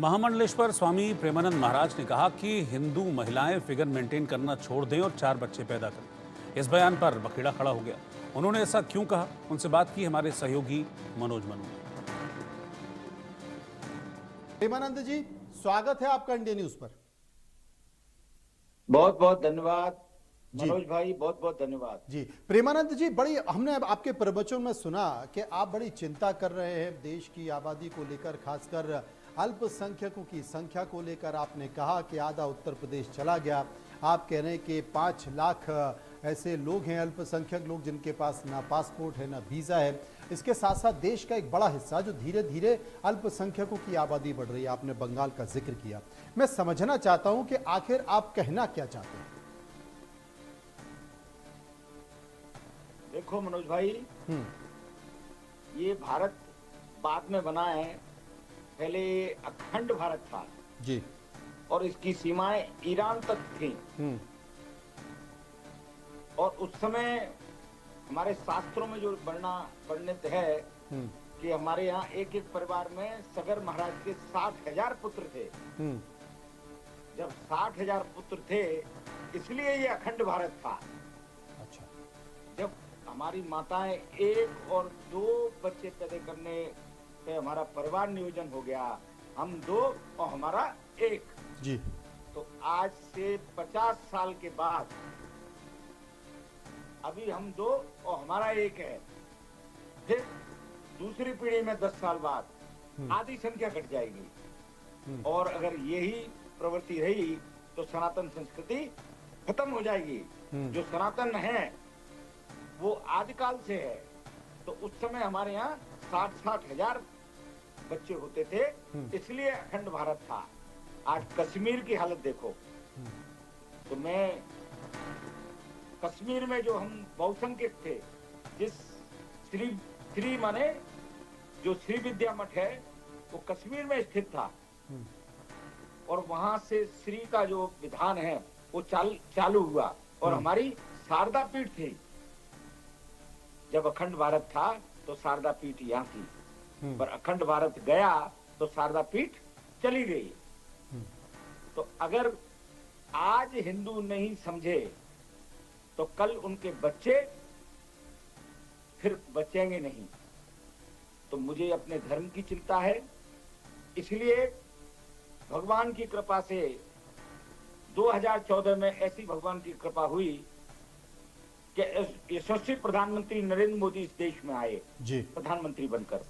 महामंडलेश्वर स्वामी प्रेमानंद महाराज ने कहा कि हिंदू महिलाएं फिगर मेंटेन करना छोड़ दें और 4 बच्चे पैदा करें। इस बयान पर बखेड़ा खड़ा हो गया। उन्होंने ऐसा क्यों कहा, उनसे बात की हमारे सहयोगी मनोज मनु ने। प्रेमानंद जी, स्वागत है आपका इंडिया न्यूज पर। बहुत बहुत धन्यवाद मनोज भाई, बहुत बहुत धन्यवाद जी। प्रेमानंद जी, बड़ी हमने आपके प्रवचन में सुना कि आप बड़ी चिंता कर रहे हैं देश की आबादी को लेकर, खासकर अल्पसंख्यकों की संख्या को लेकर। आपने कहा कि आधा उत्तर प्रदेश चला गया। आप कह रहे हैं कि 5 लाख ऐसे लोग हैं, अल्पसंख्यक लोग, जिनके पास ना पासपोर्ट है ना वीज़ा है। इसके साथ साथ देश का एक बड़ा हिस्सा जो धीरे धीरे अल्पसंख्यकों की आबादी बढ़ रही है। आपने बंगाल का जिक्र किया। मैं समझना चाहता हूं कि आखिर आप कहना क्या चाहते हैं। देखो मनोज भाई, ये भारत बाद में बना है, पहले अखंड भारत था जी, और इसकी सीमाएं ईरान तक थी। और उस समय हमारे शास्त्रों में जो वर्णित है कि हमारे यहाँ एक एक परिवार में सगर महाराज के 60,000 पुत्र थे। जब 60,000 पुत्र थे, इसलिए ये अखंड भारत था। अच्छा। जब हमारी माताएं 1 और 2 बच्चे पैदा करने पे हमारा परिवार नियोजन हो गया, हम 2 और हमारा 1 जी, तो आज से 50 साल के बाद अभी हम 2 और हमारा 1 है। फिर दूसरी पीढ़ी में 10 साल बाद आधी संख्या घट जाएगी। और अगर यही प्रवृत्ति रही तो सनातन संस्कृति खत्म हो जाएगी। जो सनातन है वो आदिकाल से है। तो उस समय हमारे यहाँ 60,000 बच्चे होते थे, इसलिए अखंड भारत था। आज कश्मीर की हालत देखो। तो मैं कश्मीर में जो हम बहुसंख्यक थे, जिस श्री माने जो श्री विद्या मठ है वो कश्मीर में स्थित था। और वहां से श्री का जो विधान है वो चालू हुआ। और हमारी शारदा पीठ थी। जब अखंड भारत था तो शारदा पीठ यहाँ थी, पर अखंड भारत गया तो शारदा पीठ चली गई। तो अगर आज हिंदू नहीं समझे तो कल उनके बच्चे फिर बचेंगे नहीं। तो मुझे अपने धर्म की चिंता है। इसलिए भगवान की कृपा से 2014 में ऐसी भगवान की कृपा हुई कि यशस्वी प्रधानमंत्री नरेंद्र मोदी इस देश में आए जी, प्रधानमंत्री बनकर।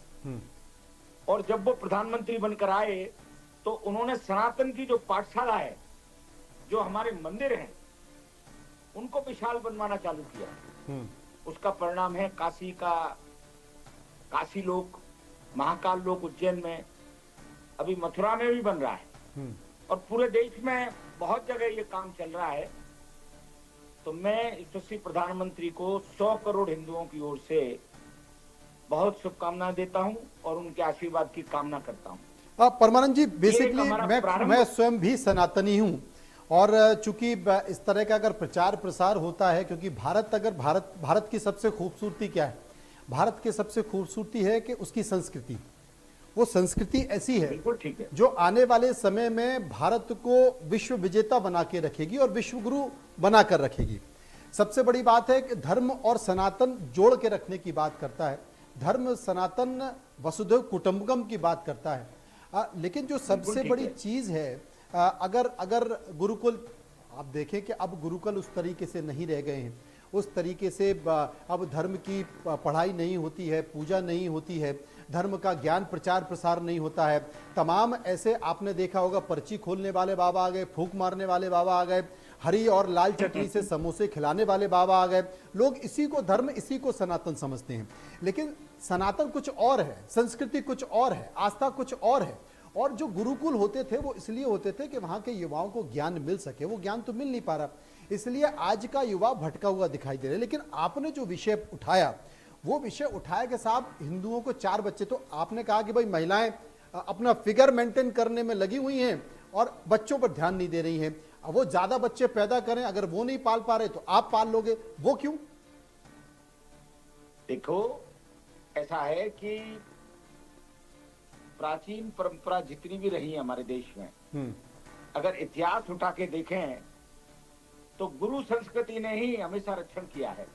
और जब वो प्रधानमंत्री बनकर आए तो उन्होंने सनातन की जो पाठशाला है, जो हमारे मंदिर हैं, उनको विशाल बनवाना चालू किया। उसका परिणाम है काशी लोक, महाकाल लोक उज्जैन में, अभी मथुरा में भी बन रहा है। और पूरे देश में बहुत जगह ये काम चल रहा है। तो मैं यशस्वी प्रधानमंत्री को 100 करोड़ हिंदुओं की ओर से बहुत शुभकामनाएं देता हूं और उनके आशीर्वाद की कामना करता हूं। परमानंद जी, बेसिकली मैं स्वयं भी सनातनी हूं। और चूंकि इस तरह का अगर प्रचार प्रसार होता है, क्योंकि भारत की सबसे खूबसूरती क्या है? भारत की सबसे खूबसूरती है कि उसकी संस्कृति। वो संस्कृति ऐसी है जो आने वाले समय में भारत को विश्व विजेता बना के रखेगी और विश्व गुरु बना कर रखेगी। सबसे बड़ी बात है कि धर्म और सनातन जोड़ के रखने की बात करता है। धर्म सनातन वसुधैव कुटुंबकम की बात करता है। लेकिन जो सबसे बड़ी चीज है, अगर गुरुकुल, आप देखें कि अब गुरुकुल उस तरीके से नहीं रह गए हैं। उस तरीके से अब धर्म की पढ़ाई नहीं होती है, पूजा नहीं होती है, धर्म का ज्ञान प्रचार प्रसार नहीं होता है। तमाम ऐसे आपने देखा होगा, पर्ची खोलने वाले बाबा आ गए, फूंक मारने वाले बाबा आ गए, हरी और लाल चटनी से समोसे खिलाने वाले बाबा आ गए। लोग इसी को धर्म, इसी को सनातन समझते हैं। लेकिन सनातन कुछ और है, संस्कृति कुछ और है, आस्था कुछ और है। और जो गुरुकुल होते थे वो इसलिए होते थे कि वहां के युवाओं को ज्ञान मिल सके। वो ज्ञान तो मिल नहीं पा रहा, इसलिए आज का युवा भटका हुआ दिखाई दे रहा है। लेकिन आपने जो विषय उठाया, वो विषय उठाया कि साहब हिंदुओं को 4 बच्चे, तो आपने कहा कि भाई महिलाएं अपना फिगर मेंटेन करने में लगी हुई हैं और बच्चों पर ध्यान नहीं दे रही हैं। अब वो ज्यादा बच्चे पैदा करें, अगर वो नहीं पाल पा रहे तो आप पाल लोगे, वो क्यों? देखो, ऐसा है कि प्राचीन परंपरा जितनी भी रही है हमारे देश में, हम्म, अगर इतिहास उठा के देखें तो गुरु संस्कृति ने ही हमेशा रक्षण किया है।